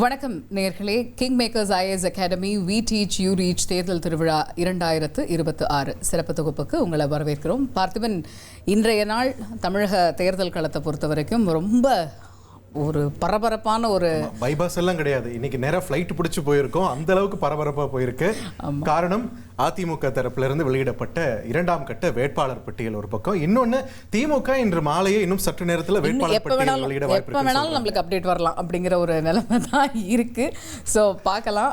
வணக்கம் நேயர்களே. King Makers IAS academy we teach you reach தேர்தல் திருவிழா 2026 சிறப்பு தொகுப்புக்கு உங்களை வரவேற்கிறோம். பார்த்திபன், இன்றைய நாள் தமிழக தேர்தல் களத்தை பொறுத்த வரைக்கும் ரொம்ப ஒரு பரபரப்பான ஒரு பைபாஸ் எல்லாம் கிடையாது. இன்னைக்கு நேரா ஃப்ளைட் பிடிச்சி போயிருக்கோம். அந்த அளவுக்கு பரபரப்பா போயிருக்கு. காரணம் அதிமுக தரப்புல இருந்து வெளியிடப்பட்ட 2ஆம் கட்ட வேட்பாளர் பட்டியல் ஒரு பக்கம், இன்னொன்னு திமுக இன்று மாலையே இன்னும் சற்று நேரத்தில் வேட்பாளர் பட்டியல் வெளியிட வாய்ப்பு எப்ப வேணாலும் நம்மளுக்கு அப்டேட் வரலாம் அப்படிங்கிற ஒரு நிலைமை தான் இருக்கு. ஸோ பார்க்கலாம்.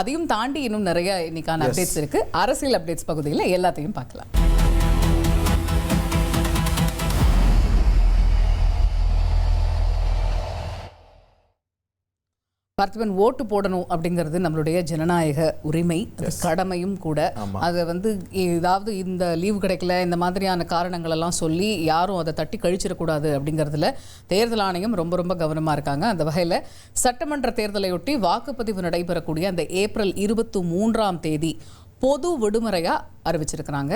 அதையும் தாண்டி இன்னும் நிறைய இன்னைக்கான அப்டேட்ஸ் இருக்கு. அரசியல் அப்டேட்ஸ் பகுதியில் எல்லாத்தையும் பார்க்கலாம். பார்த்திபன், ஓட்டு போடணும் அப்படிங்கிறது நம்மளுடைய ஜனநாயக உரிமை, கடமையும் கூட. அதை ஏதாவது இந்த லீவு கிடைக்கல இந்த மாதிரியான காரணங்கள் எல்லாம் சொல்லி யாரும் அதை தட்டி கழிச்சிடக்கூடாது அப்படிங்கிறதுல தேர்தல் ஆணையம் ரொம்ப ரொம்ப கவனமாக இருக்காங்க. அந்த வகையில் சட்டமன்ற தேர்தலையொட்டி வாக்குப்பதிவு நடைபெறக்கூடிய அந்த ஏப்ரல் 23ஆம் தேதி பொது விடுமுறையாக அறிவிச்சிருக்கிறாங்க.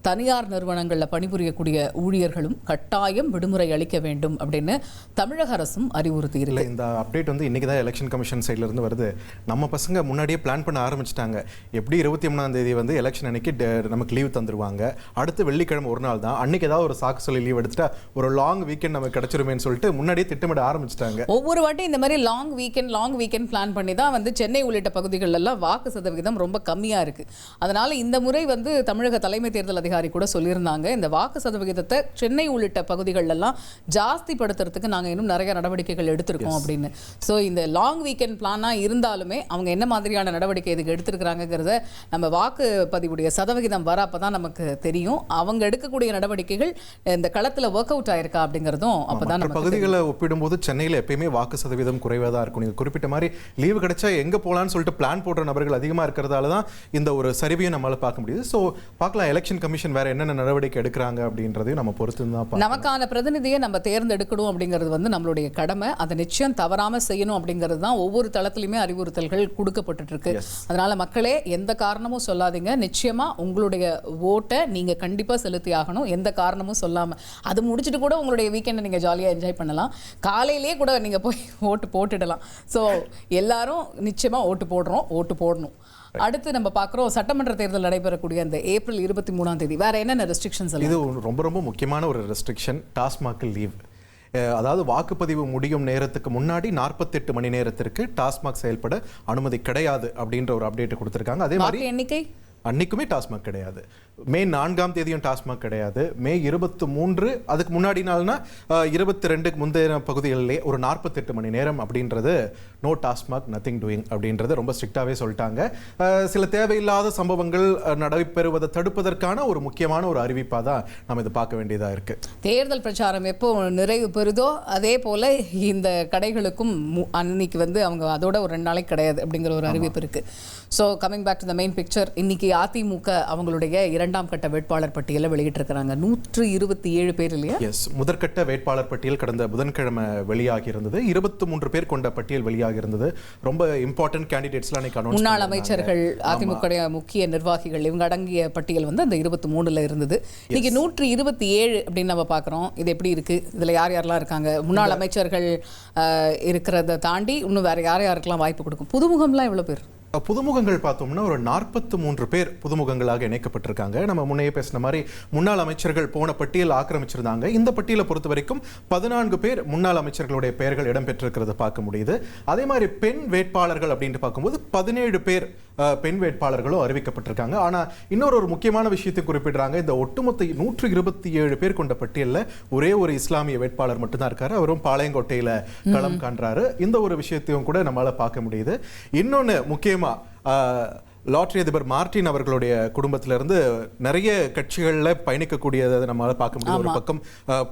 தனியார் நிறுவனங்களில் பணிபுரியக்கூடிய ஊழியர்களும் கட்டாயம் விடுமுறை அளிக்க வேண்டும் அப்படின்னு தமிழக அரசும் அறிவுறுத்தி இருக்கு. இந்த அப்டேட் இன்னைக்கு தான் எலெக்ஷன் கமிஷன் சைட்ல இருந்து வருது. நம்ம பசங்க முன்னாடியே பிளான் பண்ண ஆரம்பிச்சிட்டாங்க. எப்படி 23ஆம் தேதி எலெக்ஷன் அன்னைக்கு நமக்கு லீவ் தந்துருவாங்க. அடுத்து வெள்ளிக்கிழமை ஒரு நாள் தான். அன்னைக்கு ஏதாவது ஒரு சாக்கு சொல்லி லீவ் எடுத்துட்டா ஒரு லாங் வீக்கெண்ட் நமக்கு கிடைச்சிருமேன்னு சொல்லிட்டு முன்னாடியே திட்டமிட ஆரம்பிச்சிட்டாங்க. ஒவ்வொரு வாட்டி இந்த மாதிரி லாங் வீக்கெண்ட் பிளான் பண்ணி தான் சென்னை உள்ளிட்ட பகுதிகள் எல்லாம் வாக்கு சதவிகிதம் ரொம்ப கம்மியா இருக்கு. அதனால இந்த முறை தமிழக தலைமை தேர்தல் அதிகாரி கூட சொல்லியிருந்தாங்க, இந்த வாக்கு சதவிகிதத்தை சென்னை உள்ளிட்ட பகுதிகள் எல்லாம் ஜாஸ்தி படுத்துறதுக்கு நாங்கள் இன்னும் நிறைய நடவடிக்கைகள் எடுத்திருக்கோம் அப்படின்னு. ஸோ இந்த லாங் வீக்கெண்ட் பிளானா இருந்தாலுமே அவங்க என்ன மாதிரியான நடவடிக்கை இதுக்கு எடுத்திருக்கிறாங்கிறத நம்ம வாக்குப்பதிவுடைய சதவிகிதம் வரப்பதான் நமக்கு தெரியும். அவங்க எடுக்கக்கூடிய நடவடிக்கைகள் இந்த களத்தில் ஒர்க் அவுட் ஆயிருக்கா அப்படிங்கிறதும் அப்பதான். பகுதிகளை ஒப்பிடும்போது சென்னையில் எப்பயுமே வாக்கு சதவீதம் குறைவாக தான் இருக்கும். நீங்கள் குறிப்பிட்ட மாதிரி லீவு கிடைச்சா எங்க போகலான்னு சொல்லிட்டு பிளான் போடுற நபர்கள் அதிகமாக இருக்கிறதால தான் இந்த ஒரு சரிவையும் நம்மளால பார்க்க முடியுது. ஸோ பார்க்கலாம் எலெக்ஷன் கமிஷன் வேற என்னென்ன நடவடிக்கை எடுக்கிறாங்க அப்படின்றதையும் நம்ம பொறுத்து தான். நமக்கான பிரதிநிதியை நம்ம தேர்ந்தெடுக்கணும் அப்படிங்கிறது நம்மளுடைய கடமை. அதை நிச்சயம் தவறாம செய்யணும் அப்படிங்கிறது தான் ஒவ்வொரு தளத்திலுமே அறிவுறுத்தல்கள் கொடுக்கப்பட்டு இருக்கு. அதனால மக்களே எந்த காரணமும் சொல்லாதீங்க. நிச்சயமா உங்களுடைய ஓட்டை நீங்க கண்டிப்பா செலுத்தி ஆகணும். எந்த காரணமும் சொல்லாம அது முடிச்சுட்டு கூட உங்களுடைய வீக்கெண்டை நீங்க ஜாலியா என்ஜாய் பண்ணலாம். காலையிலேயே கூட நீங்க போய் ஓட்டு போட்டுடலாம். ஸோ எல்லாரும் நிச்சயமா ஓட்டு போடணும். அடுத்து நம்ம பார்க்குறோம் சட்டமன்ற தேர்தல் நடைபெறக்கூடிய அந்த ஏப்ரல் 23ஆம் தேதி வேற என்னென்ன ரெஸ்ட்ரிக்ஷன்ஸ்? இது ரொம்ப ரொம்ப முக்கியமான ஒரு ரெஸ்ட்ரிக்ஷன், டாஸ்மாக் லீவ். அதாவது வாக்குப்பதிவு முடியும் நேரத்துக்கு முன்னாடி 48 மணி நேரத்திற்கு டாஸ்மாக் செயல்பட அனுமதி கிடையாது அப்படின்ற ஒரு அப்டேட் கொடுத்திருக்காங்க. அதே மாதிரி எண்ணிக்கை அன்னைக்குமே டாஸ்மாக் கிடையாது. மே 4ஆம் தேதியும் டாஸ்மாக் கிடையாது. மே 23 அதுக்கு முன்னாடி நாள்னா 22க்கு முந்தைய பகுதிகளிலே ஒரு 48 மணி நேரம் அப்படின்றது நோ டாஸ்மாக் நத்திங் டூயிங் அப்படின்றது ரொம்ப ஸ்ட்ரிக்டாகவே சொல்லிட்டாங்க. சில தேவையில்லாத சம்பவங்கள் நடைபெறுவதை தடுப்பதற்கான ஒரு முக்கியமான ஒரு அறிவிப்பாக தான் நம்ம இதை பார்க்க வேண்டியதாக இருக்கு. தேர்தல் பிரச்சாரம் எப்போ நிறைவு பெறுதோ அதே போல இந்த கடைகளுக்கும் அன்னைக்கு அவங்க அதோட ஒரு 2 நாளைக்கு கிடையாது அப்படிங்கிற ஒரு அறிவிப்பு இருக்கு. So coming back to the main picture, இன்னைக்கு அதிமுக அவங்களுடைய 2ஆம் கட்ட வேட்பாளர் பட்டியலை வெளியிட்டிருக்கிறாங்க. 127 பேர் இல்லையா? எஸ், முதற்கட்ட வேட்பாளர் பட்டியல் கடந்த புதன்கிழமை வெளியாகி இருந்தது. 23 பேர் கொண்ட பட்டியல் வெளியாகி இருந்தது. ரொம்ப இம்பார்ட்டன்ட் கேண்டிடேட்ஸ்லாம் அன்னைக்கு முன்னாள் அமைச்சர்கள், அதிமுக முக்கிய நிர்வாகிகள் இவங்க அடங்கிய பட்டியல் அந்த 23ல இருந்தது. இன்னைக்கு 127 அப்படின்னு நம்ம பார்க்குறோம். இது எப்படி இருக்கு? இதுல யார் யாரெல்லாம் இருக்காங்க? முன்னாள் அமைச்சர்கள் இருக்கிறத தாண்டி இன்னும் வேற யாருக்கெல்லாம் வாய்ப்பு கொடுக்கும்? புதுமுகம்லாம் எவ்வளவு பேர்? புதுமுகங்கள் பார்த்தோம்னா ஒரு 43 பேர் புதுமுகங்களாக இணைக்கப்பட்டிருக்காங்க. நம்ம முன்னையே பேசின மாதிரி முன்னாள் அமைச்சர்கள் போன பட்டியல் ஆக்கிரமிச்சிருந்தாங்க. இந்த பட்டியலை பொறுத்த வரைக்கும் 14 பேர் முன்னாள் அமைச்சர்களுடைய பெயர்கள் இடம்பெற்றிருக்கிறத பார்க்க முடியுது. அதே மாதிரி பெண் வேட்பாளர்கள் அப்படின்னு பார்க்கும்போது 17 பேர் பெண் வேட்பாளர்களும் அறிவிக்கப்பட்டிருக்காங்க. ஆனால் இன்னொரு முக்கியமான விஷயத்தை குறிப்பிடுறாங்க. இந்த ஒட்டுமொத்த 127 பேர் கொண்ட பட்டியலில் ஒரே ஒரு இஸ்லாமிய வேட்பாளர் மட்டும்தான் இருக்காரு. அவரும் பாளையங்கோட்டையில் களம் காண்றாரு. இந்த ஒரு விஷயத்தையும் கூட நம்மளால பார்க்க முடியுது. இன்னொன்று முக்கியமா லாட்டரி அதிபர் மார்டின் அவர்களுடைய குடும்பத்திலிருந்து நிறைய கட்சிகளில் பயணிக்கக்கூடியதை நம்மளால பார்க்க முடியும். ஒரு பக்கம்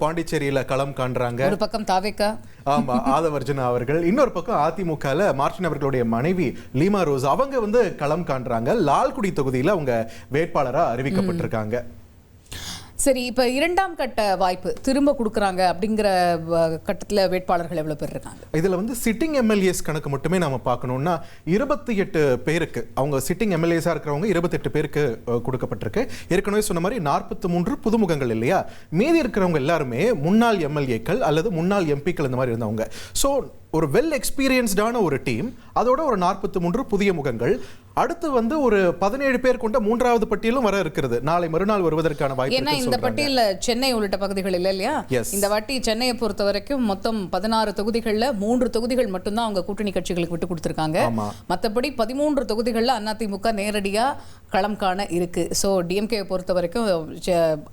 பாண்டிச்சேரியில களம் காண்றாங்க, ஒரு பக்கம் தாவேகா, ஆமா ஆதவர்ஜுனா அவர்கள், இன்னொரு பக்கம் அதிமுகல மார்டின் அவர்களுடைய மனைவி லீமா ரோஸ் அவங்க களம் காண்றாங்க. லால்குடி தொகுதியில் அவங்க வேட்பாளரா அறிவிக்கப்பட்டிருக்காங்க. சரி, இப்போ 2ஆம் கட்ட வாய்ப்பு திரும்ப கொடுக்குறாங்க அப்படிங்கிற கட்டத்தில் வேட்பாளர்கள் எவ்வளோ பேர் இருக்காங்க? இதில் சிட்டிங் எம்எல்ஏஸ் கணக்கு மட்டுமே நம்ம பார்க்கணும்னா 28 பேருக்கு, அவங்க சிட்டிங் எம்எல்ஏஸாக இருக்கிறவங்க 28 பேருக்கு கொடுக்கப்பட்டிருக்கு. ஏற்கனவே சொன்ன மாதிரி 43 புதுமுகங்கள் இல்லையா, மீதி இருக்கிறவங்க எல்லாருமே முன்னாள் எம்எல்ஏக்கள் அல்லது முன்னாள் எம்பிக்கள் இந்த மாதிரி இருந்தவங்க. ஸோ ஒரு வெல் எக்ஸ்பீரியன்ஸ்டான ஒரு டீம், அதோட ஒரு 43 புதிய முகங்கள். அடுத்து வந்து ஒரு 17 பேர் கொண்ட மூன்றாவது பட்டியலும் வர இருக்கிறது, நாளை மறுநாள் வருவதற்கான வாய்ப்பு. ஏன்னா இந்த பட்டியல சென்னை உள்ளிட்ட பகுதிகள் இல்லை இல்லையா? இந்த வாட்டி சென்னையை பொறுத்த வரைக்கும் மொத்தம் 16 தொகுதிகளில் 3 தொகுதிகள் மட்டும்தான் அவங்க கூட்டணி கட்சிகளுக்கு விட்டு கொடுத்துருக்காங்க. மற்றபடி 13 தொகுதிகளில் அதிமுக நேரடியா களம் காண இருக்கு. ஸோ டிஎம்கே பொறுத்த வரைக்கும்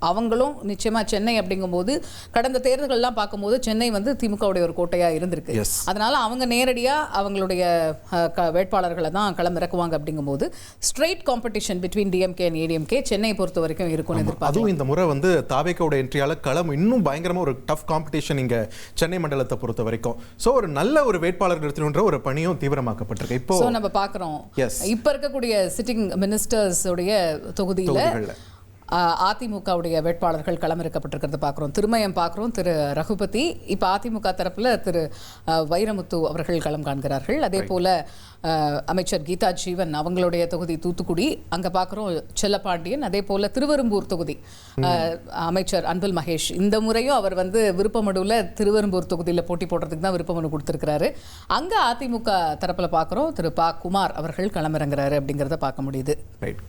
அவங்களும் நிச்சயமா சென்னை அப்படிங்கும்போது கடந்த தேர்தல்கள்லாம் பார்க்கும்போது சென்னை வந்து திமுகவுடைய ஒரு கோட்டையா இருந்திருக்கு. அதனால அவங்க நேரடியா அவங்களுடைய வேட்பாளர்களை தான் களம் இறக்குவாங்க. அப்படிங்கும்போது straight competition between DMK and ADMK சென்னையை பொறுத்த வரைக்கும் இருக்கும் எதிர்பார்ப்பு. அதுவும் இந்த முறை வந்து தாவேக்காவோட என்ட்ரியால களம் இன்னும் பயங்கரமா ஒரு டஃப் காம்படிஷன் இங்க சென்னை மண்டலத்தை பொறுத்த வரைக்கும். சோ ஒரு நல்ல ஒரு வேட்பாளர் நிறுத்தணுன்ற ஒரு பணியும் தீவிரமாக்கப்பட்டிருக்கு. இப்போ நம்ம பார்க்கிறோம் இப்ப இருக்கக்கூடிய சிட்டிங் மினிஸ்டர்ஸ் உடைய தொகுதியில அதிமுகவுடைய வேட்பாளர்கள் களமிறக்கப்பட்டிருக்கிறது பார்க்குறோம். திருமயம் பார்க்குறோம், திரு ரகுபதி. இப்போ அதிமுக தரப்பில் திரு வைரமுத்து அவர்கள் களம் காண்கிறார்கள். அதே போல் அமைச்சர் கீதா ஜீவன் அவங்களுடைய தொகுதி தூத்துக்குடி, அங்கே பார்க்குறோம் செல்லப்பாண்டியன். அதே போல் திருவெரும்பூர் தொகுதி அமைச்சர் அன்பில் மகேஷ். இந்த முறையும் அவர் வந்து விருப்பமனுவில் திருவெரும்பூர் தொகுதியில் போட்டி போடுறதுக்கு தான் விருப்பமனு கொடுத்துருக்கிறாரு. அங்கே அதிமுக தரப்பில் பார்க்குறோம் திரு பா குமார் அவர்கள் களமிறங்குறாரு அப்படிங்கிறத பார்க்க முடியுது.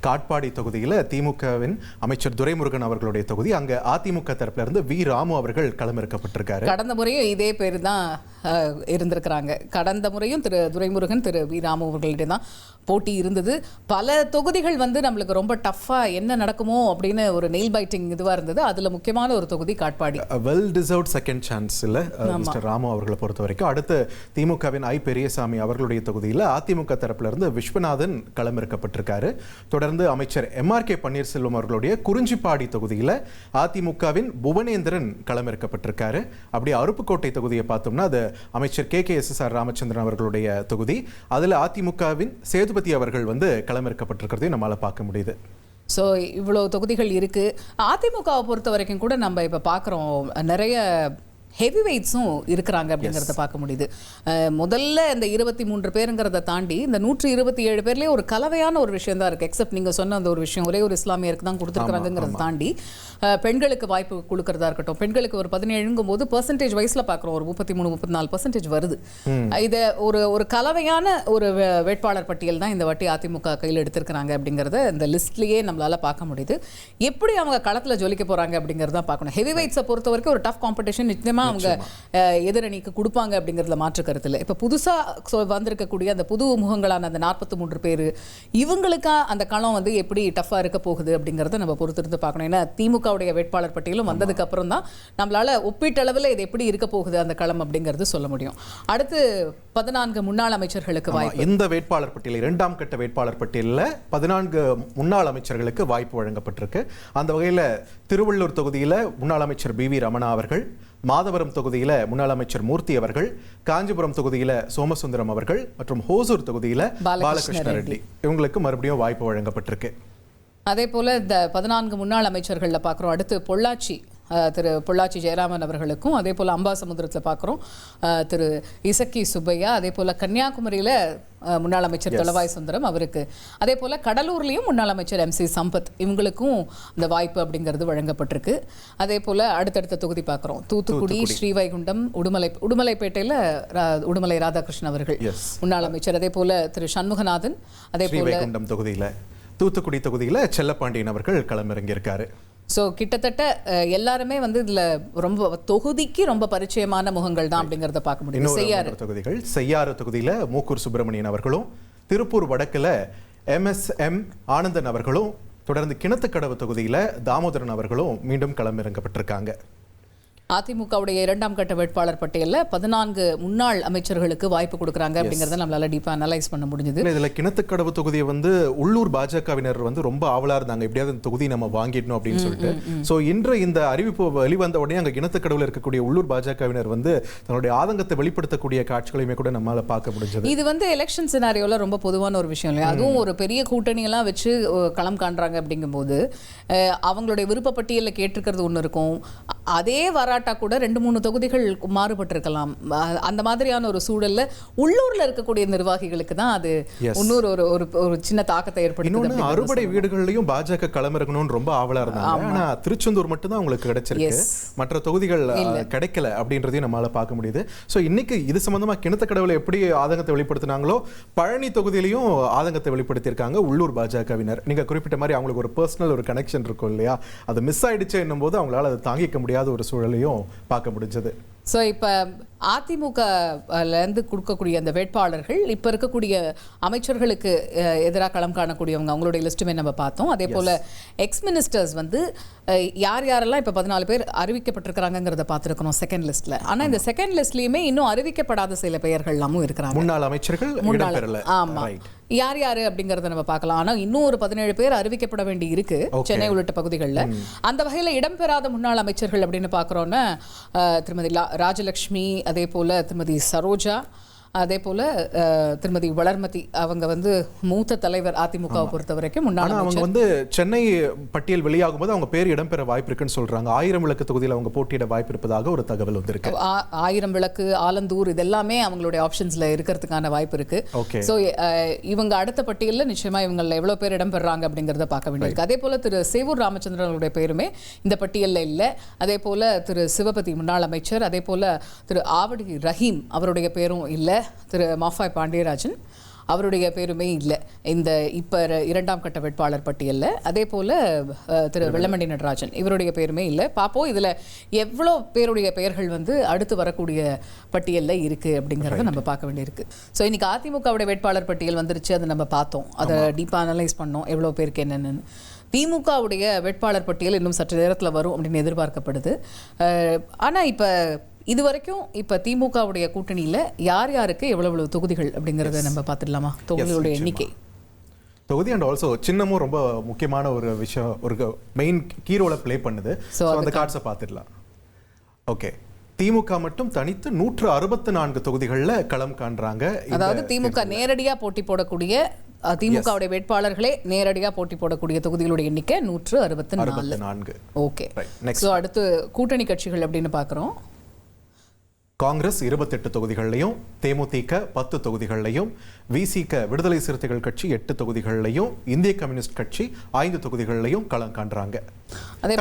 காட்பாடி தொகுதியில் திமுகவின் அமைச்சர் துரைமுருகன் அவர்களுடைய தொகுதி, அங்க அதிமுக தரப்புல இருந்து வி ராமு அவர்கள் களமிறக்கப்பட்டிருக்காரு. கடந்த முறையும் இதே பேர் தான் இருந்திருக்கிறாங்க. கடந்த முறையும் திரு துரைமுருகன் திரு வி ராமு அவர்களிடம் தான் போட்டி இருந்தது. பல தொகுதிகள் வந்து நம்மளுக்கு ரொம்ப டஃப்பா என்ன நடக்குமோ அப்படின்னு ஒரு நெயில் பைட்டிங் இதுவா இருந்தது. அதுல முக்கியமான ஒரு தொகுதி Katpadi. Well deserved second chance இல்ல மிஸ்டர் ராமு அவர்களை பொறுத்த வரைக்கும். அடுத்து திமுகவின் ஐ பெரியசாமி அவர்களுடைய தொகுதியில் அதிமுக தரப்புல இருந்து விஸ்வநாதன் களமிறக்கப்பட்டிருக்காரு. தொடர்ந்து அமைச்சர் எம்ஆர்கே பன்னீர்செல்வம் அவர்களுடைய குறிஞ்சிப்பாடி தொகுதியில் அதிமுகவின் புவனேந்திரன் களமிறக்கப்பட்டிருக்காரு. அப்படியே அருப்புக்கோட்டை தொகுதியை பார்த்தோம்னா அது அமைச்சர் KKSSR ராமச்சந்திரன் அவர்களுடைய தொகுதி. அதில் அதிமுகவின் சேதுபதி அவர்கள் வந்து களமிறக்கப்பட்டிருக்கிறதையும் நம்மளால பார்க்க முடியுது. ஸோ இவ்வளோ தொகுதிகள் இருக்கு. அதிமுகவை பொறுத்த வரைக்கும் கூட நம்ம இப்போ பார்க்குறோம் நிறைய ஹெவி வெயிட்ஸும் இருக்கிறாங்க அப்படிங்கிறத பார்க்க முடியுது. முதல்ல இந்த 23 பேருங்கிறத தாண்டி இந்த 127 பேர்லேயே ஒரு கலவையான ஒரு விஷயம் தான் இருக்குது. எக்ஸப்ட் நீங்கள் சொன்ன அந்த ஒரு விஷயம் ஒரே ஒரு இஸ்லாமியருக்கு தான் கொடுத்துருக்குறாங்கிறத தாண்டி பெண்களுக்கு வாய்ப்பு கொடுக்கறதா இருக்கட்டும். பெண்களுக்கு ஒரு 17ங்கும் போது பர்சன்டேஜ் வைஸில் பார்க்குறோம் ஒரு 33-34% வருது. இதை ஒரு கலவையான ஒரு வேட்பாளர் பட்டியல் தான் இந்த வாட்டி அதிமுக கையில் எடுத்திருக்கிறாங்க அப்படிங்கிறத இந்த லிஸ்ட்லேயே நம்மளால் பார்க்க முடியுது. எப்படி அவங்க களத்தில் ஜொலிக்க போகிறாங்க அப்படிங்கிறத பார்க்கணும். ஹெவி வெயிட்ஸை பொறுத்த வரைக்கும் ஒரு டஃப் காம்படிஷன் நிச்சயமாக அவங்க எதிரணிக்கு கொடுப்பாங்க அப்படிங்கிறதுல மாற்று கருத்து இல்லை. இப்போ புதுசாக வந்திருக்கக்கூடிய அந்த புது முகங்களான அந்த 43 பேர் இவங்களுக்கா அந்த களம் வந்து எப்படி டஃப்பாக இருக்க போகுது அப்படிங்கிறத நம்ம பொறுத்திருந்து பார்க்கணும். ஏன்னா திமுகவுடைய வேட்பாளர் பட்டியலும் வந்ததுக்கு அப்புறம் தான் நம்மளால ஒப்பீட்டளவில் இது எப்படி இருக்க போகுது அந்த களம் அப்படிங்கிறது சொல்ல முடியும். அடுத்து 14 முன்னாள் அமைச்சர்களுக்கு வாய்ப்பு. இந்த வேட்பாளர் பட்டியல் 2ஆம் கட்ட வேட்பாளர் பட்டியலில் 14 முன்னாள் அமைச்சர்களுக்கு வாய்ப்பு வழங்கப்பட்டிருக்கு. அந்த வகையில் திருவள்ளூர் தொகுதியில் முன்னாள் அமைச்சர் BV ரமணா அவர்கள், மாதவரம் தொகுதியில் முன்னாள் அமைச்சர் மூர்த்தி அவர்கள், காஞ்சிபுரம் தொகுதியில் சோமசுந்தரம் அவர்கள் மற்றும் ஹோசூர் தொகுதியில் பாலகிருஷ்ண ரெட்டி இவங்களுக்கு மறுபடியும் வாய்ப்பு வழங்கப்பட்டிருக்கு. அதே போல இந்த 14 முன்னாள் அமைச்சர்களில் பார்க்குறோம். அடுத்து பொள்ளாச்சி திரு பொள்ளாச்சி ஜெயராமன் அவர்களுக்கும், அதே போல் அம்பாசமுத்திரத்தில் பார்க்குறோம் திரு இசக்கி சுப்பையா, அதே போல் கன்னியாகுமரியில் முன்னாள் அமைச்சர் தொலவாய் சுந்தரம் அவருக்கு, அதே போல் கடலூர்லேயும் முன்னாள் அமைச்சர் MC சம்பத் இவங்களுக்கும் இந்த வாய்ப்பு அப்படிங்கிறது வழங்கப்பட்டிருக்கு. அதே போல் அடுத்தடுத்த தொகுதி பார்க்குறோம். தூத்துக்குடி, ஸ்ரீவைகுண்டம், உடுமலைப்பேட்டையில் உடுமலை ராதாகிருஷ்ணன் அவர்கள் முன்னாள் அமைச்சர், அதே போல் திரு சண்முகநாதன், அதே போல் தொகுதியில் தூத்துக்குடி தொகுதியில் செல்லப்பாண்டியன் அவர்கள் களமிறங்கியிருக்காரு. ஸோ கிட்டத்தட்ட எல்லாருமே வந்து இதில் ரொம்ப தொகுதிக்கு ரொம்ப பரிச்சயமான முகங்கள் தான் அப்படிங்கிறத பார்க்க முடியும். செய்யாறு தொகுதியில் மூக்கூர் சுப்பிரமணியன் அவர்களும், திருப்பூர் வடக்கில் MSM ஆனந்தன் அவர்களும், தொடர்ந்து கிணத்துக்கடவு தொகுதியில் தாமோதரன் அவர்களும் மீண்டும் களமிறங்கப்பட்டிருக்காங்க. அதிமுகவுடைய 2ஆம் கட்ட வேட்பாளர் பட்டியலில் 14 முன்னாள் அமைச்சர்களுக்கு வாய்ப்பு கொடுக்குறாங்க அப்படிங்கிறத நம்மளால டீப்பாக அனலைஸ் பண்ண முடிஞ்சது. இதில் கிணத்துக்கடவு தொகுதியை வந்து உள்ளூர் பாஜகவினர் வந்து ரொம்ப ஆவலாக இருந்தாங்க, எப்படியாவது இந்த தொகுதி நம்ம வாங்கிடணும் அப்படின்னு சொல்லிட்டு. ஸோ இன்று இந்த அறிவிப்பு வெளிவந்த உடனே அங்கே கிணத்துக்கடவுல இருக்கக்கூடிய உள்ளூர் பாஜகவினர் வந்து தன்னுடைய ஆதங்கத்தை வெளிப்படுத்தக்கூடிய காட்சிகளையுமே கூட நம்மளால பார்க்க முடிஞ்சது. இது வந்து எலெக்ஷன் சினாரியோல ரொம்ப பொதுவான ஒரு விஷயம் இல்லையா? அதுவும் ஒரு பெரிய கூட்டணியெல்லாம் வச்சு களம் காண்றாங்க அப்படிங்கும்போது அவங்களுடைய விருப்ப பட்டியலில் கேட்டிருக்கிறது ஒன்று இருக்கும். அதே வராட்டா கூட 2-3 தொகுதிகள் மாறுபட்டிருக்கலாம். அந்த மாதிரியான ஒரு சூழல்ல உள்ளூர்ல இருக்கக்கூடிய நிர்வாகிகளுக்கு தான் அது இன்னொரு ஒரு சின்ன தாக்கத்தை ஏற்படுத்தும். அறுபடை வீடுகள்லயும் பாஜக களமிறங்கணும்னு ரொம்ப ஆவலா இருந்தாங்க. ஆனா திருச்செந்தூர் மட்டும் தான் உங்களுக்கு கிடைச்சிருக்கு, மற்ற தொகுதிகள் கிடைக்கல அப்படின்றதையும் நம்மளால பார்க்க முடியுது. சோ இன்னைக்கு இது சம்பந்தமா கிணத்த கடவுளை எப்படி ஆதங்கத்தை வெளிப்படுத்தினாங்களோ பழனி தொகுதியிலையும் ஆதங்கத்தை வெளிப்படுத்தியிருக்காங்க உள்ளூர் பாஜகவினர். நீங்க குறிப்பிட்ட மாதிரி அவங்களுக்கு ஒரு பர்சனல் ஒரு கனெக்ஷன் இருக்கும் இல்லையா, அது மிஸ் ஆயிடுச்சு என்னும் போது அவங்களால அதை தாங்கிக்க முடியாத ஒரு சூழலையும் பார்க்க முடிஞ்சது. ஸோ இப்போ அதிமுகலேருந்து கொடுக்கக்கூடிய அந்த வேட்பாளர்கள் இப்போ இருக்கக்கூடிய அமைச்சர்களுக்கு எதிராக களம் காணக்கூடியவங்க அவங்களுடைய லிஸ்ட்டுமே நம்ம பார்த்தோம். அதே போல் எக்ஸ் மினிஸ்டர்ஸ் வந்து யாரெல்லாம் இப்போ 14 பேர் அறிவிக்கப்பட்டிருக்கிறாங்கிறத பார்த்துருக்கணும் செகண்ட் லிஸ்ட்டில். ஆனால் இந்த செகண்ட் லிஸ்ட்லேயுமே இன்னும் அறிவிக்கப்படாத சில பெயர்கள்லாமும் இருக்கிறாங்க, முன்னாள் அமைச்சர்கள். ஆமாம், யார் யாரு அப்படிங்கறத நம்ம பார்க்கலாம். ஆனா இன்னும் ஒரு 17 பேர் அறிவிக்கப்பட வேண்டி இருக்கு சென்னை உள்ளிட்ட பகுதிகளில். அந்த வகையில் இடம்பெறாத முன்னாள் அமைச்சர்கள் அப்படின்னு பார்க்குறோன்னா திருமதி ராஜலட்சுமி, அதே போல திருமதி சரோஜா, அதே போல திருமதி வளர்மதி. அவங்க வந்து மூத்த தலைவர் அதிமுகவை பொறுத்த வரைக்கும் முன்னாள். அவங்க வந்து சென்னை பட்டியல் வெளியாகும் போது அவங்க பேர் இடம்பெற வாய்ப்பு இருக்குன்னு சொல்றாங்க. 1000 விளக்கு தொகுதியில் அவங்க போட்டியிட வாய்ப்பு இருப்பதாக ஒரு தகவல் வந்திருக்கு. 1000 விளக்கு, ஆலந்தூர் இதெல்லாமே அவங்களுடைய ஆப்ஷன்ஸ்ல இருக்கிறதுக்கான வாய்ப்பு இருக்கு. ஸோ இவங்க அடுத்த பட்டியலில் நிச்சயமா இவங்கள எவ்வளவு பேர் இடம்பெறாங்க அப்படிங்கிறத பார்க்க வேண்டியிருக்கு. அதே போல திரு சேவூர் ராமச்சந்திரன் அவருடைய பேருமே இந்த பட்டியலில் இல்லை. அதே போல திரு சிவபதி முன்னாள் அமைச்சர், அதே போல திரு ஆவடி ரஹீம் அவருடைய பேரும் இல்லை. திரு மாஃபாய் பாண்டியராஜன் அவருடைய பேருமே இல்லை இந்த இப்போ 2ஆம் கட்ட வேட்பாளர் பட்டியலில். அதே போல் திரு வெள்ளமண்டி நடராஜன் இவருடைய பேருமே இல்லை. பார்ப்போம் இதில் எவ்வளோ பேருடைய பெயர்கள் வந்து அடுத்து வரக்கூடிய பட்டியலில் இருக்குது அப்படிங்கிறத நம்ம பார்க்க வேண்டியிருக்கு. ஸோ இன்றைக்கி அதிமுகவுடைய வேட்பாளர் பட்டியல் வந்துருச்சு, அதை நம்ம பார்த்தோம், அதை டீப்பாக அனலைஸ் பண்ணோம் எவ்வளோ பேருக்கு என்னென்னு. திமுகவுடைய வேட்பாளர் பட்டியல் இன்னும் சற்று நேரத்தில் வரும் அப்படின்னு எதிர்பார்க்கப்படுது. ஆனால் இப்போ இது வரைக்கும் இப்போ திமுகவுடைய கூட்டணியில் யார் யாருக்கு எவ்வளவு தொகுதிகள் அப்படிங்கிறத நம்ம பார்த்துடலாமா? தொகுதிகளுடைய எண்ணிக்கை, தொகுதி அண்ட் ஆல்சோ சின்னமும் ரொம்ப முக்கியமான ஒரு விஷயம், ஒரு மெயின் கீ ரோலை ப்ளே பண்ணுது. ஸோ அந்த கார்ட்ஸை பார்த்துடலாம். ஓகே, திமுக மட்டும் தனித்து 164 தொகுதிகளில் களம் காண்றாங்க. அதாவது திமுக நேரடியாக போட்டி போடக்கூடிய திமுகவுடைய வேட்பாளர்களே நேரடியாக போட்டி போடக்கூடிய தொகுதிகளுடைய எண்ணிக்கை 164. ஓகே, ஸோ அடுத்து கூட்டணி கட்சிகள் அப்படின்னு பார்க்குறோம். காங்கிரஸ் 28 தொகுதிகளிலையும், தேமுதிக 10 தொகுதிகளிலையும், விசிக விடுதலை சிறுத்தைகள் கட்சி 8 தொகுதிகளிலையும், இந்திய கம்யூனிஸ்ட் கட்சி 5 தொகுதிகளிலையும் களம் காண்றாங்க.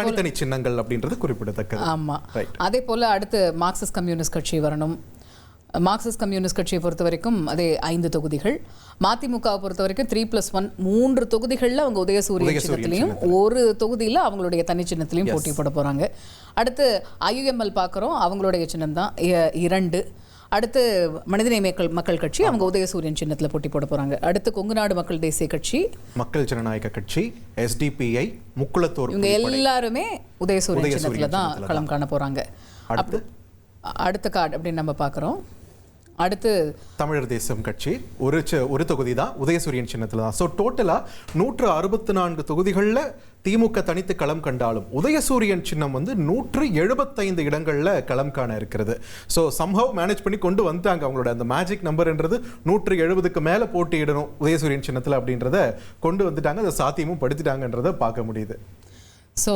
தனித்தனி சின்னங்கள் அப்படின்றது குறிப்பிடத்தக்கது. ஆமா, அதே போல அடுத்து மார்க்சிஸ்ட் கம்யூனிஸ்ட் கட்சி வரணும். மார்க்சிஸ்ட் கம்யூனிஸ்ட் கட்சியை பொறுத்த வரைக்கும் அதே 5 தொகுதிகள். மதிமுகவை பொறுத்த வரைக்கும் 3+1 3 தொகுதிகளில் அவங்க உதயசூரியன் சின்னத்திலையும், ஒரு தொகுதியில் அவங்களுடைய தனி சின்னத்திலையும் போட்டி போட போகிறாங்க. அடுத்து IUML பார்க்குறோம், அவங்களுடைய சின்னம் தான் 2. அடுத்து மனிதநேய மக்கள் கட்சி, அவங்க உதயசூரியன் சின்னத்தில் போட்டி போட போகிறாங்க. அடுத்து கொங்குநாடு மக்கள் தேசிய கட்சி, மக்கள் ஜனநாயக கட்சி, SDPI, முக்குளத்தோர், இவங்க எல்லாருமே உதயசூரியன் சின்னத்தில் தான் களம் காண போகிறாங்க. அடுத்த கார்டு அப்படின்னு நம்ம பார்க்குறோம். அடுத்து தமிழர் தேசம் கட்சி ஒரு தொகுதி தான் உதயசூரியன் சின்னத்தில் தான். ஸோ டோட்டலாக 164 தொகுதிகளில் திமுக தனித்து களம் கண்டாலும் உதயசூரியன் சின்னம் வந்து 175 இடங்களில் களம் காண இருக்கிறது. ஸோ சம்ஹவ் மேனேஜ் பண்ணி கொண்டு வந்துட்டாங்க. அவங்களோட அந்த மேஜிக் நம்பர்ன்றது 170க்கு மேலே போட்டியிடணும் உதயசூரியன் சின்னத்தில் அப்படின்றத கொண்டு வந்துட்டாங்க. அதை சாத்தியமும் படுத்திட்டாங்கன்றதை பார்க்க முடியுது. ஸோ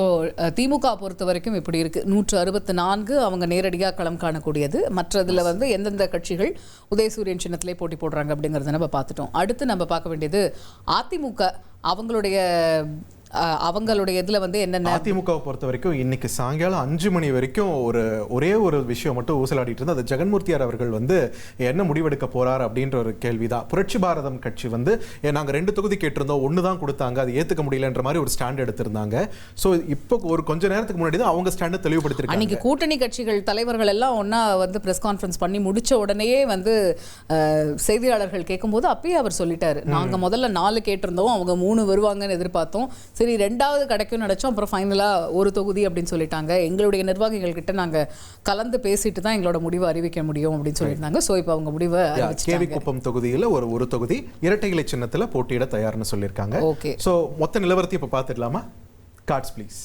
திமுக பொறுத்த வரைக்கும் இப்படி இருக்குது. 164 அவங்க நேரடியாக களம் காணக்கூடியது. மற்றதில் வந்து எந்தெந்த கட்சிகள் உதயசூரியன் சின்னத்திலே போட்டி போடுறாங்க அப்படிங்கிறத நம்ம பார்த்துட்டோம். அடுத்து நம்ம பார்க்க வேண்டியது அதிமுக அவங்களுடைய இதில் வந்து என்னென்ன. அதிமுகவை பொறுத்த வரைக்கும் இன்னைக்கு சாயங்காலம் 5 மணி வரைக்கும் ஒரே ஒரு விஷயம் மட்டும் ஊசலாடிட்டு இருந்தது. அது ஜெகன்மூர்த்தியார் அவர்கள் வந்து என்ன முடிவெடுக்க போறார் அப்படின்ற ஒரு கேள்விதான். புரட்சி பாரதம் கட்சி வந்து நாங்கள் 2 தொகுதி கேட்டிருந்தோம், 1 தான் கொடுத்தாங்க, அது ஏற்றுக்க முடியலன்ற மாதிரி ஒரு ஸ்டாண்ட் எடுத்திருந்தாங்க. ஸோ இப்போ ஒரு கொஞ்ச நேரத்துக்கு முன்னாடி தான் அவங்க ஸ்டாண்டை தெளிவுபடுத்திருக்காங்க. அன்னைக்கு கூட்டணி கட்சிகள் தலைவர்கள் எல்லாம் ஒன்றா வந்து ப்ரெஸ் கான்ஃபரன்ஸ் பண்ணி முடிச்ச உடனேயே வந்து செய்தியாளர்கள் கேட்கும்போது அப்பயே அவர் சொல்லிட்டாரு, நாங்கள் முதல்ல 4 கேட்டிருந்தோம், அவங்க 3 வருவாங்கன்னு எதிர்பார்த்தோம், சரி 2வது கிடைக்கும் நினைச்சோம், அப்புறம் ஃபைனலாக ஒரு தொகுதி அப்படின்னு சொல்லிட்டாங்க. எங்களுடைய நிர்வாகிகள் கிட்ட நாங்கள் கலந்து பேசிட்டு தான் எங்களோட முடிவை அறிவிக்க முடியும் அப்படின்னு சொல்லியிருந்தாங்க. ஸோ இப்போ அவங்க முடிவை கேவிக்குப்பம் தொகுதியில் ஒரு தொகுதி இரட்டை இலை சின்னத்தில் போட்டியிட தயார்னு சொல்லியிருக்காங்க. ஓகே, ஸோ மொத்த நிலவரத்தை இப்போ பார்த்துடலாமா? Cards please.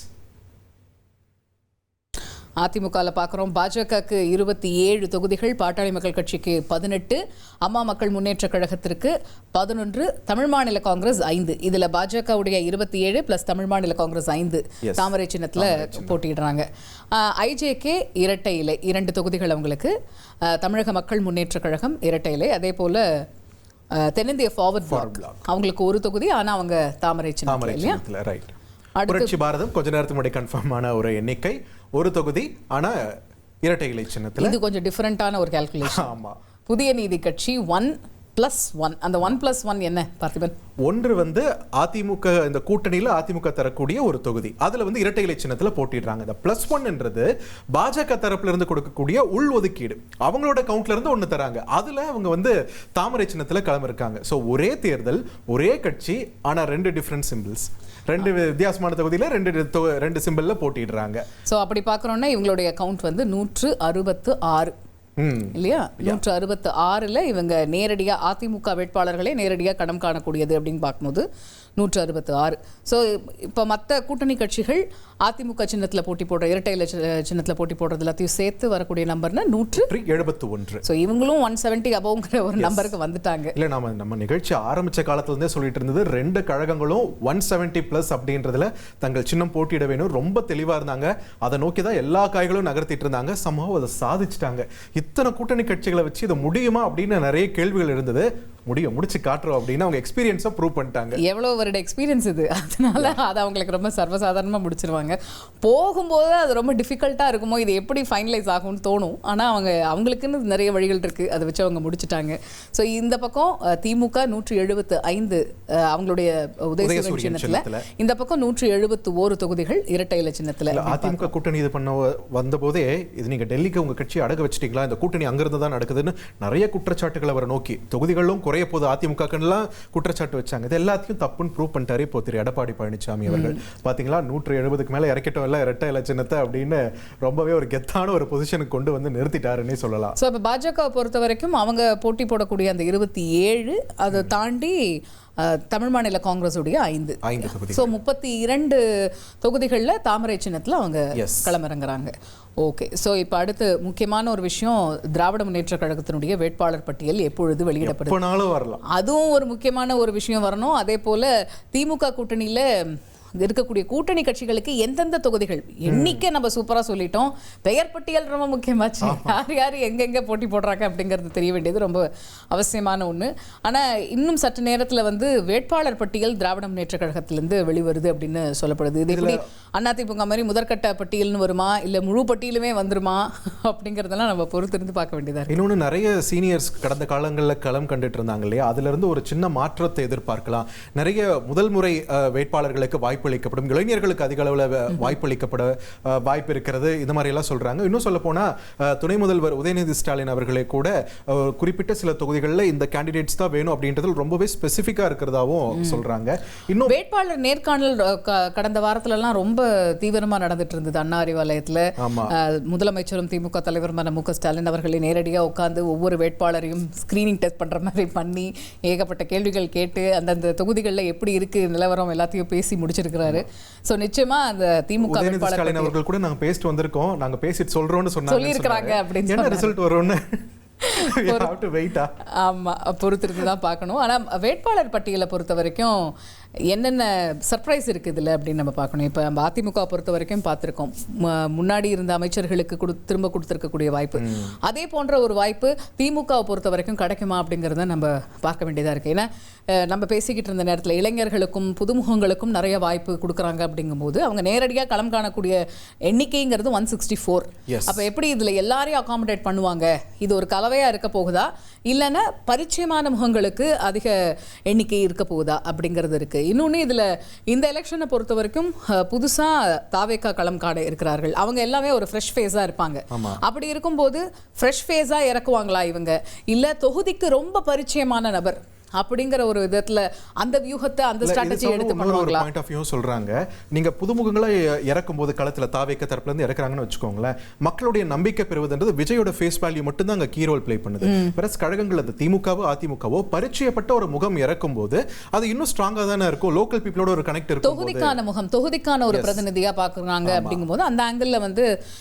அதிமுகவில் பார்க்குறோம். பாஜகவுக்கு 27 தொகுதிகள், பாட்டாளி மக்கள் கட்சிக்கு 18, அம்மா மக்கள் முன்னேற்ற கழகத்திற்கு 11, தமிழ் மாநில காங்கிரஸ் 5. இதில் பாஜகவுடைய 27 + தமிழ் மாநில காங்கிரஸ் 5 தாமரை சின்னத்தில் போட்டியிடுறாங்க. ஐஜேகே இரட்டை இலை 2 தொகுதிகள் அவங்களுக்கு, தமிழக மக்கள் முன்னேற்ற கழகம் இரட்டை இலை, அதே போல் தென்னிந்திய ஃபார்வர்ட் பிளாக் அவங்களுக்கு 1 தொகுதி, ஆனால் அவங்க தாமரை சின்னத்தில் இல்லையா. ரைட். புரட்சி பாரதம் கொஞ்ச நேரத்துக்கு முன்னாடி கன்ஃபார்ம் ஆன ஒரு எண்ணிக்கை, 1 தொகுதி, ஆனா இரட்டை இலை சின்னத்தில். இது கொஞ்சம் டிஃபரெண்டான ஒரு கால்குலேஷன். ஆமா. புதிய நீதி கட்சி 1+1. அந்த 1+1 என்ன பார்த்திபன்? ஒன்று வந்து அதிமுக இந்த கூட்டணியில் அதிமுக தரக்கூடிய ஒரு தொகுதி, அதுல வந்து இரட்டை இலை சின்னத்துல போட்டிடுறாங்க. இந்த +1ன்றது பாஜக தரப்புல இருந்து கொடுக்கக்கூடிய உள் ஒதுக்கீடு, அவங்களோட கவுண்ட்ல இருந்து ஒண்ணு தராங்க. அதுல அவங்க வந்து தாமரை சின்னத்துல கிளம்பிருக்காங்க. ஸோ ஒரே தேர்தல், ஒரே கட்சி, ஆனா 2 டிஃபரண்ட் சிம்பிள்ஸ், 2 வித்தியாசமான தொகுதியில 2 சிம்பிள்ல போட்டிடுறாங்க. ஸோ அப்படி பார்க்குறோன்னா இவங்களுடைய கவுண்ட் வந்து 166 இல்லையா. 166ல் இவங்க நேரடியாக அதிமுக வேட்பாளர்களே நேரடியாக களம் காணக்கூடியது அப்படின்னு பார்க்கும்போது 166. ஸோ இப்போ மற்ற கூட்டணி கட்சிகள் அதிமுக சின்னத்தில் போட்டி போடுற, இரட்டை இலை சின்னத்தில் போட்டி போடுறது எல்லாத்தையும் சேர்த்து வரக்கூடிய நம்பர்னா 171. ஸோ இவங்களும் 170 அபவ்ங்கிற ஒரு நம்பருக்கு வந்துட்டாங்க. இல்லை, நம்ம நிகழ்ச்சி ஆரம்பித்த காலத்துலேருந்தே சொல்லிட்டு இருந்தது 2 கழகங்களும் 170+ அப்படின்றதுல தங்கள் சின்னம் போட்டியிட வேணும், ரொம்ப தெளிவாக இருந்தாங்க. அதை நோக்கி தான் எல்லா காய்களும் நகர்த்திட்டு இருந்தாங்க. சம்பவம் அதை சாதிச்சிட்டாங்க. இத்தனை கூட்டணி கட்சிகளை வச்சு இதை முடியுமா அப்படின்னு நிறைய கேள்விகள் இருந்தது. முடிச்சு காட்டுறோம் அப்படின்னு அவங்க எக்ஸ்பீரியன்ஸை ப்ரூவ் பண்ணிட்டாங்க. எவ்வளோ வருட எக்ஸ்பீரியன்ஸ் இது, அதனால அதை அவங்களுக்கு ரொம்ப சர்வசாதாரணமாக முடிச்சிருவாங்க. போகும்போது அது ரொம்ப டிஃபிகல்ட்டாக இருக்குமோ, இது எப்படி ஃபைனலைஸ் ஆகும்னு தோணும். ஆனால் அவங்களுக்குன்னு நிறைய வழிகள் இருக்குது, அதை வச்சு அவங்க முடிச்சிட்டாங்க. ஸோ இந்த பக்கம் திமுக 175 அவங்களுடைய உதயசூரியன் சின்னத்தில், இந்த பக்கம் 171 தொகுதிகள் இரட்டை இலை சின்னத்தில். அதிமுக கூட்டணி இது பண்ண வந்தபோதே இது நீங்கள் டெல்லிக்கு உங்கள் கட்சி அடகு வச்சிட்டீங்களா, இந்த கூட்டணி அங்கிருந்து தான் நடக்குதுன்னு நிறைய குற்றச்சாட்டுகள் அவரை நோக்கி, தொகுதிகளும் குறைய போது அதிமுகலாம் குற்றச்சாட்டு வச்சாங்க. இது எல்லாத்தையும் தப்புன்னு ப்ரூவ் பண்ணிட்டாரு இப்போ திரு எடப்பாடி பழனிசாமி அவர்கள். பாத்தீங்களா, 170க்கு மேல இறக்கிட்டோம் இல்ல இரட்டை இலை சின்னத்தை அப்படின்னு ரொம்பவே ஒரு கெத்தான ஒரு பொசிஷனுக்கு கொண்டு வந்து நிறுத்திட்டாருன்னே சொல்லலாம். ஸோ இப்போ பாஜக பொறுத்த வரைக்கும் அவங்க போட்டி போடக்கூடிய அந்த 27, அதை தாண்டி தமிழ் மாநில காங்கிரஸ் உடைய 5 தொகுதி. ஸோ 32 தொகுதிகளில் தாமரை சின்னத்தில் அவங்க களமிறங்குறாங்க. ஓகே. ஸோ இப்போ அடுத்து முக்கியமான ஒரு விஷயம், திராவிட முன்னேற்ற கழகத்தினுடைய வேட்பாளர் பட்டியல் எப்பொழுது வெளியிடப்படும், அதுவும் ஒரு முக்கியமான ஒரு விஷயம் வரணும். அதே போல திமுக கூட்டணியில் இருக்கக்கூடிய கூட்டணி கட்சிகளுக்கு எந்தெந்த தொகுதிகள் எண்ணிக்கை நம்ம சூப்பரா சொல்லிட்டோம், பெயர் பட்டியல் ரொம்ப முக்கியமாச்சு. யார் எங்கெங்க போட்டி போடுறாங்க அப்படிங்கிறது தெரிய வேண்டியது ரொம்ப அவசியமான ஒண்ணு. ஆனா இன்னும் சற்று நேரத்துல வந்து வேட்பாளர் பட்டியல் திராவிட முன்னேற்ற கழகத்திலிருந்து வெளிவருது அப்படின்னு சொல்லப்படுது. இது எப்படி அதிமுக மாதிரி முதற்கட்ட பட்டியல்னு வருமா, இல்ல முழு பட்டியலுமே வந்துருமா அப்படிங்கறதெல்லாம் நம்ம பொறுத்திருந்து பார்க்க வேண்டியதா இருக்கு. இன்னொன்று, நிறைய சீனியர்ஸ் கடந்த காலங்களில் களம் கண்டுட்டு இருந்தாங்க இல்லையா, அதுல இருந்து ஒரு சின்ன மாற்றத்தை எதிர்பார்க்கலாம். நிறைய முதல் முறை வேட்பாளர்களுக்கு வாய்ப்பு அளிக்கப்படும், இளைஞர்களுக்கு அதிக அளவில் வாய்ப்பு அளிக்கப்பட வாய்ப்பு இருக்கிறது, இந்த மாதிரி எல்லாம் சொல்றாங்க. இன்னும் சொல்ல போனா துணை முதல்வர் உதயநிதி ஸ்டாலின் அவர்களே கூட குறிப்பிட்ட சில தொகுதிகளில் இந்த கேண்டிடேட்ஸ் தான் வேணும் அப்படின்றதுல ரொம்பவே ஸ்பெசிஃபிக்கா இருக்கிறதாவும் சொல்றாங்க. இன்னும் வேட்பாளர் நேர்காணல் கடந்த வாரத்துல எல்லாம் ரொம்ப தீவிரமா நடந்துட்டு இருந்தது. அண்ணா அறிவாலயத்துல முதலமைச்சரும் திமுக தலைவருமான மு க ஸ்டாலின் அவர்களை நேரடியாக உட்கார்ந்து ஒவ்வொரு வேட்பாளரையும் ஸ்கிரீனிங் டெஸ்ட் பண்ற மாதிரி பண்ணி ஏகப்பட்ட கேள்விகள் கேட்டு அந்தந்த தொகுதிகளில் எப்படி இருக்கு நிலவரம் எல்லாத்தையும் பேசி முடிச்சிருக்காரு. சோ நிச்சயமா அந்த திமுக வேட்பாளர் அவர்கள் கூட நாங்க பேசிட்டு வந்திருக்கோம், நாங்க பேசிட்டு சொல்றோம்னு சொல்லியிருக்காங்க. அப்படின்னு என்ன ரிசல்ட் வரும்னு ஆமா பொறுத்திருந்து தான் பார்க்கணும். ஆனா வேட்பாளர் பட்டியலை பொறுத்த வரைக்கும் என்னென்ன சர்ப்ரைஸ் இருக்குது இதில் அப்படின்னு நம்ம பார்க்கணும். இப்போ நம்ம அதிமுக பொறுத்த வரைக்கும் பார்த்துருக்கோம், முன்னாடி இருந்த அமைச்சர்களுக்கு திரும்ப கொடுத்துருக்கக்கூடிய வாய்ப்பு, அதே போன்ற ஒரு வாய்ப்பு திமுகவை பொறுத்த வரைக்கும் கிடைக்குமா அப்படிங்கிறத நம்ம பார்க்க வேண்டியதாக இருக்குது. ஏன்னா நம்ம பேசிக்கிட்டு இருந்த நேரத்தில் இளைஞர்களுக்கும் புதுமுகங்களுக்கும் நிறைய வாய்ப்பு கொடுக்குறாங்க அப்படிங்கும்போது அவங்க நேரடியாக களம் காணக்கூடிய எண்ணிக்கைங்கிறது 164. அப்போ எப்படி இதில் எல்லாரையும் அகாமடேட் பண்ணுவாங்க, இது ஒரு கலவையாக இருக்க போகுதா இல்லைன்னா பரிச்சயமான முகங்களுக்கு அதிக எண்ணிக்கை இருக்க போகுதா அப்படிங்கிறது இருக்குது. இன்னொன்று இதில் இந்த எலெக்ஷனை பொறுத்த வரைக்கும் புதுசாக தாவேக்கா களம் காண இருக்கிறார்கள். அவங்க எல்லாமே ஒரு ஃப்ரெஷ் ஃபேஸாக இருப்பாங்க. அப்படி இருக்கும்போது ஃப்ரெஷ் ஃபேஸாக இறக்குவாங்களா இவங்க, இல்லை தொகுதிக்கு ரொம்ப பரிச்சயமான நபர் அப்படிங்கிற ஒரு விதத்துல அந்த வியூகத்தை அந்த ஸ்ட்ராட்டஜி எடுத்து பண்ணுவாங்களா பாயிண்ட் ஆஃப் வியூ சொல்றாங்க. நீங்க புதுமுகங்களை இறக்கும் போது களத்துல தாவேக்க தரப்புல இருந்து இறக்குறாங்கன்னு வச்சுக்கோங்களேன், மக்களுடைய நம்பிக்கை பெறுவதுன்றது விஜயோட ஃபேஸ் வேல்யூ மட்டும் தான் அங்க கீ ரோல் ப்ளே பண்ணுது. பிறகு கழகங்கள் அது திமுகவோ அதிமுகவோ பரிச்சயப்பட்ட ஒரு முகம் இறக்கும் போது அது இன்னும் ஸ்ட்ராங்கா தானே இருக்கும், லோக்கல் பீப்புளோட ஒரு கனெக்ட் இருக்கும். தொகுதிக்கான முகம், தொகுதிக்கான ஒரு பிரதிநிதியா பாக்குறாங்க அப்படிங்கும்போது அந்த ஆங்கிள் வந்து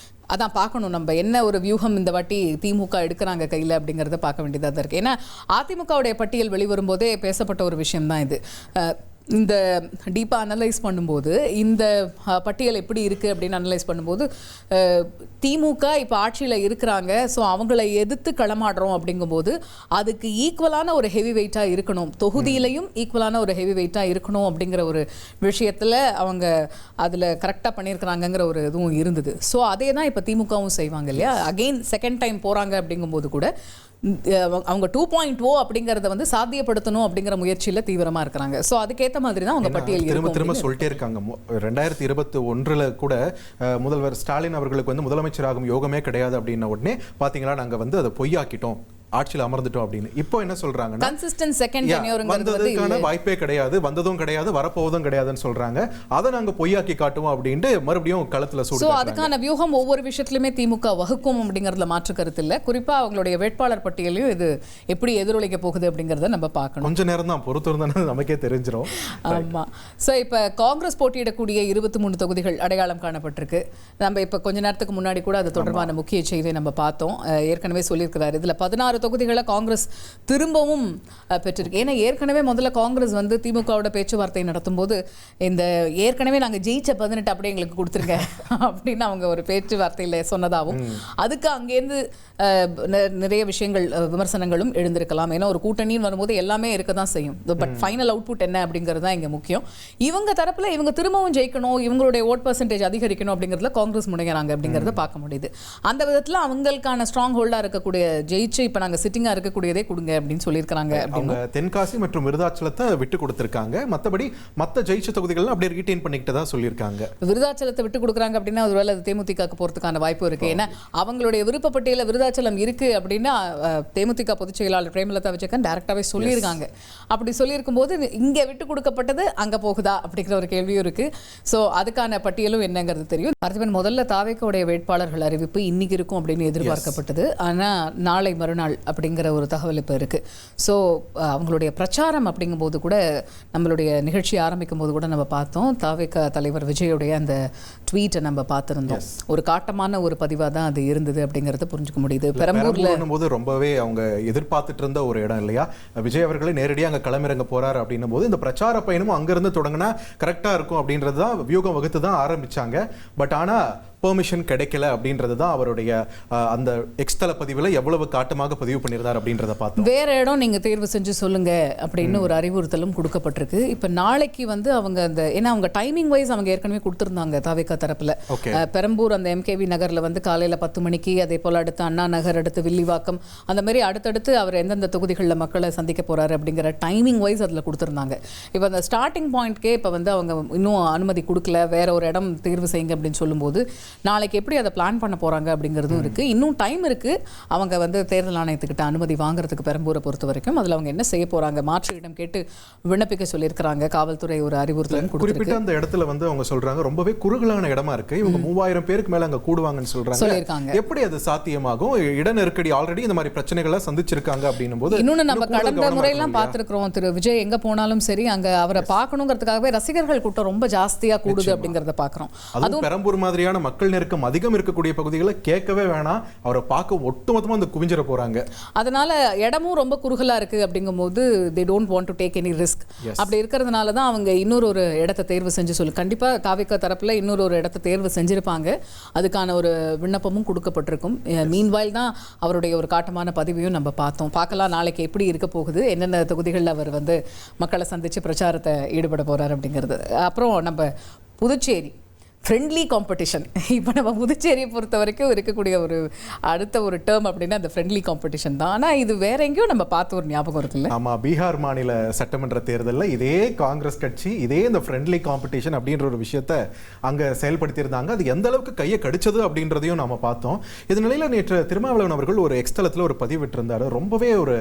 அதான் பார்க்கணும் நம்ம என்ன ஒரு வியூகம் இந்த வாட்டி திமுக எடுக்கிறாங்க கையில் அப்படிங்கிறத பார்க்க வேண்டியதாக தான் இருக்குது. ஏன்னா அதிமுகவுடைய பட்டியல் வெளிவரும்போதே பேசப்பட்ட ஒரு விஷயம்தான் இது. இந்த டீப்பாக அனலைஸ் பண்ணும்போது இந்த பட்டியல் எப்படி இருக்குது அப்படின்னு அனலைஸ் பண்ணும்போது திமுக இப்போ ஆட்சியில் இருக்கிறாங்க. ஸோ அவங்கள எதிர்த்து களமாடுறோம் அப்படிங்கும்போது அதுக்கு ஈக்குவலான ஒரு ஹெவி வெயிட்டாக இருக்கணும், தொகுதியிலையும் ஈக்குவலான ஒரு ஹெவி வெயிட்டாக இருக்கணும் அப்படிங்கிற ஒரு விஷயத்தில் அவங்க அதில் கரெக்டாக பண்ணியிருக்கிறாங்கங்கிற ஒரு இதுவும் இருந்தது. ஸோ அதே தான் இப்போ திமுகவும் செய்வாங்க இல்லையா. அகெயின் செகண்ட் டைம் போகிறாங்க அப்படிங்கும்போது கூட அவங்க 2.0 அப்படிங்கறத வந்து சாத்தியப்படுத்தணும் அப்படிங்கிற முயற்சியில தீவிரமா இருக்காங்க. சோ அதுக்கேத்த மாதிரி தான் அவங்க பட்டியல் திரும்ப சொல்லிட்டே இருக்காங்க. 2021 கூட முதல்வர் ஸ்டாலின் அவர்களுக்கு வந்து முதலமைச்சராகும் யோகமே கிடையாது அப்படின்ன உடனே பாத்தீங்களா நாங்க வந்து அதை பொய்யாக்கிட்டோம், ஆட்சியில் அமர்ந்துட்டோம் அப்படின்னு. இப்போ என்ன சொல்றாங்கன்னா கன்சிஸ்டன்ட் செகண்ட் வந்ததுக்கான வாய்ப்பே கிடையாது, வந்ததும் கிடையாது, வரப்போவதும் கிடையாதுன்னு சொல்றாங்க. அதை நாங்க பொய்யாக்கி காட்டுவோம் அப்படின்ட்டு மறுபடியும் களத்துல சோ அதுக்கான வியூகம் ஒவ்வொரு விஷயத்திலுமே திமுக வகுக்கும் அப்படிங்கறதுல மாற்று கருத்து இல்ல. குறிப்பா அவங்களுடைய வேட்பாளர் பட்டியலையும் இது எப்படி எதிரொலிக்க போகுது அப்படிங்கறத நம்ம பார்க்கணும். கொஞ்ச நேரம் தான் பொறுத்திருந்தா நமக்கே தெரிஞ்சிடும். ஆமா. சோ இப்ப காங்கிரஸ் போட்டியிடக்கூடிய 23 தொகுதிகள் அடையாளம் காணப்பட்டிருக்கு. நம்ம இப்ப கொஞ்ச நேரத்துக்கு முன்னாடி கூட அது தொடர்பான முக்கிய செய்தியை நம்ம பார்த்தோம். ஏற்கனவே சொல்லியிருக்கிறார். இதுல 16 தொகுதிகளை காங்கிரஸ் திரும்பவும் பெற்றிருக்கு. ஏன்னா ஏற்கனவே முதல்ல காங்கிரஸ் வந்து திமுகவோட பேச்சுவார்த்தை நடத்தும் போது இந்த ஏற்கனவே நாங்க ஜெயிச்ச 18 அப்படியே எங்களுக்கு கொடுத்துருங்க அப்படின்னு அவங்க ஒரு பேச்சுவார்த்தையில சொன்னதாகவும் அதுக்கு அங்கேருந்து நிறைய விஷயங்கள் விமர்சனங்களும் எழுந்திருக்கலாம். ஏன்னா ஒரு கூட்டணின்னு வரும்போது எல்லாமே இருக்க தான் செய்யும். பட் ஃபைனல் அவுட்புட் என்ன அப்படிங்கிறது தான் இங்க முக்கியம். இவங்க தரப்புல இவங்க திரும்பவும் ஜெயிக்கணும், இவங்களுடைய ஓட் பர்சன்டேஜ் அதிகரிக்கணும் அப்படிங்கிறதுல காங்கிரஸ் முனைகிறாங்க அப்படிங்கிறத பார்க்க முடியுது. அந்த விதத்துல அவங்களுக்கான ஸ்ட்ராங் ஹோல்டா இருக்கக்கூடிய ஜெயிச்சு இப்ப நாங்க சிட்டிங்கா இருக்கக்கூடியதே கொடுங்க அப்படின்னு சொல்லியிருக்காங்க. அவங்க தென்காசி மற்றும் விருதாச்சலத்தை விட்டு கொடுத்திருக்காங்க. மற்றபடி மற்ற ஜெயிச்ச தொகுதிகள் அப்படியே ரீடைன் பண்ணிக்கிட்டு தான் சொல்லியிருக்காங்க. விருதாச்சலத்தை விட்டு கொடுக்குறாங்க அப்படின்னா ஒருவேளை அது தேமுதிகக்கு போறதுக்கான வாய்ப்பு இருக்கு. ஏன்னா அவங்களுடைய விருப்பப்பட்டியல விருதாச்சலம் இருக்கு அப்படின்னா தேமுதிக பொதுச் செயலாளர் பிரேமலதா விஜயகாந்த் டைரக்டாவே சொல்லியிருக்காங்க. அப்படி சொல்லியிருக்கும் போது இங்க விட்டு கொடுக்கப்பட்டது அங்க போகுதா அப்படிங்கிற ஒரு கேள்வியும் இருக்கு. ஸோ அதுக்கான பட்டியலும் என்னங்கிறது தெரியும். பார்த்திபன், முதல்ல தாவேக்காவுடைய வேட்பாளர்கள் அறிவிப்பு இன்னைக்கு இருக்கும் அப்படின்னு எதிர்பார்க்கப்பட்டது. ஆனா நாளை மறுநாள் அப்படிங்கிற ஒரு தகவல் இப்போ இருக்கு. ஸோ அவங்களுடைய பிரச்சாரம் அப்படிங்கும்போது கூட நம்மளுடைய நிகழ்ச்சி ஆரம்பிக்கும் போது கூட நம்ம பார்த்தோம், தாவேக்கா தலைவர் விஜயோடைய அந்த ட்வீட்டை நம்ம பார்த்திருந்தோம். ஒரு காட்டமான ஒரு பதிவாக தான் அது இருந்தது அப்படிங்கறத புரிஞ்சுக்க முடியுது. பெரம்பூர்ல போது ரொம்பவே அவங்க எதிர்பார்த்துட்டு இருந்த ஒரு இடம் இல்லையா. விஜய் அவர்களே நேரடியாக அங்க களமிறங்க போறாரு அப்படின்னும் போது இந்த பிரச்சார பயணமும் அங்கிருந்து தொடங்கினா கரெக்டா இருக்கும் அப்படின்றது தான் வியூகம் வகுத்து தான் ஆரம்பிச்சாங்க. பட் ஆனா பெர்மிஷன் கிடைக்கல அப்படின்றது தான் அவருடைய அந்த எக்ஸ்தல பதிவில் எவ்வளவு காட்டமாக பதிவு பண்ணியிருந்தார் அப்படின்றத பார்த்தோம். வேற இடம் நீங்க தேர்வு செஞ்சு சொல்லுங்க அப்படின்னு ஒரு அறிவுறுத்தலும் கொடுக்கப்பட்டிருக்கு. இப்ப நாளைக்கு வந்து அவங்க அந்த ஏன்னா அவங்க டைமிங் வைஸ் அவங்க ஏற்கனவே கொடுத்திருந்தாங்க தாவேக்கா தரப்புல. பெரம்பூர் அந்த எம்கேவி நகர்ல வந்து காலையில 10 மணிக்கு, அதே போல அடுத்து அண்ணா நகர், அடுத்து வில்லிவாக்கம், அந்த மாதிரி அடுத்தடுத்து அவர் எந்தெந்த தொகுதிகளில் மக்களை சந்திக்க போறாரு அப்படிங்கிற டைமிங் வைஸ் அதுல கொடுத்திருந்தாங்க. இப்போ அந்த ஸ்டார்டிங் பாயிண்ட்கே இப்போ வந்து அவங்க இன்னும் அனுமதி கொடுக்கல, வேற ஒரு இடம் தேர்வு செய்யுங்க அப்படின்னு சொல்லும்போது நாளைக்கு எப்படி அதை பிளான் பண்ண போறாங்க அப்படிங்கிறதும் இருக்கு. இன்னும் டைம் இருக்கு. அவங்க வந்து தேர்தல் ஆணையத்துக்கிட்ட அனுமதி வாங்குறதுக்கு பெரம்பூரை பொறுத்த வரைக்கும் அதில் அவங்க என்ன செய்ய போறாங்க, மாற்று இடம் கேட்டு விண்ணப்பிக்க சொல்லியிருக்கிறாங்க. காவல்துறை ஒரு அறிவுறுத்தலும் குறிப்பிட்ட அந்த இடத்துல வந்து அவங்க சொல்றாங்க ரொம்பவே குறுகலான இடமா இருக்கு, இவங்க 3000 பேருக்கு மேல அங்க கூடுவாங்கன்னு சொல்லியிருக்காங்க. எப்படி அது சாத்தியமாகும்? இட நெருக்கடி ஆல்ரெடி இந்த மாதிரி பிரச்சனைகளை சந்திச்சிருக்காங்க அப்படின்னும் போது இன்னொன்னு நம்ம கடந்த முறையெல்லாம் பார்த்திருக்கிறோம். திரு விஜய் எங்க போனாலும் சரி அங்க அவரை பார்க்கணுங்கிறதுக்காகவே ரசிகர்கள் கூட்டம் ரொம்ப ஜாஸ்தியா கூடுது அப்படிங்கறத பாக்குறோம். அதுவும் பெரம்பூர் மாதிரியான மக்கள் நெருக்கம் அதிகம் இருக்கக்கூடிய பகுதிகளை கேட்கவே வேணாம், அவரை பார்க்க ஒட்டுமொத்தமா அந்த குவிஞ்சிட போறாங்க. அதனால இடமும் ரொம்ப குறுகலா இருக்கு அப்படிங்கும்போது they don't want to take any risk. அப்படி இருக்கிறதுனால தான் அவங்க இன்னொரு ஒரு இடத்தை தேர்வு செஞ்சு சொல்லு. கண்டிப்பா தாவேக்கா தரப்புல இன்னொரு ஒரு இடத்தை தேர்வு செஞ்சிருப்பாங்க. அதுக்கான ஒரு விண்ணப்பமும் கொடுக்கப்பட்டிருக்கும். மீன்வாயில் தான் அவருடைய ஒரு காட்டமான பதிவையும் நம்ம பார்த்தோம். பார்க்கலாம் நாளைக்கு எப்படி இருக்க போகுது, என்னென்ன தொகுதிகளில் அவர் வந்து மக்களை சந்திச்சு பிரச்சாரத்தை ஈடுபட போறார் அப்படிங்கிறது. அப்புறம் நம்ம புதுச்சேரி ஃப்ரெண்ட்லி காம்படிஷன். இப்போ நம்ம புதுச்சேரியை பொறுத்த வரைக்கும் இருக்கக்கூடிய ஒரு அடுத்த ஒரு டேர்ம் அப்படின்னா அந்த ஃப்ரெண்ட்லி காம்படிஷன் தான். ஆனால் இது வேற எங்கேயும் நம்ம பார்த்த ஒரு ஞாபகம் இருக்குல்ல. ஆமாம், பீகார் மாநில சட்டமன்ற தேர்தலில் இதே காங்கிரஸ் கட்சி இதே இந்த ஃப்ரெண்ட்லி காம்படிஷன் அப்படின்ற ஒரு விஷயத்தை அங்கே செயல்படுத்தியிருந்தாங்க. அது எந்த அளவுக்கு கையை கடிச்சது அப்படின்றதையும் நம்ம பார்த்தோம். இது நிலையில் நேற்று திருமாவளவன் அவர்கள் ஒரு எக்ஸ்தலத்தில் ஒரு பதிவிட்டிருந்தார். ரொம்பவே ஒரு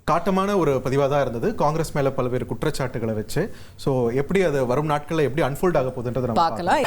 காட்டமான ஒரு பதிவாக தான் இருந்தது. காங்கிரஸ் மேல பல்வேறு குற்றச்சாட்டுகளை வச்சு. ஸோ எப்படி அது வரும் நாட்களில் எப்படி அன்ஃபோல்ட் ஆக போகுதுன்றதை நம்ம பார்க்கலாம்.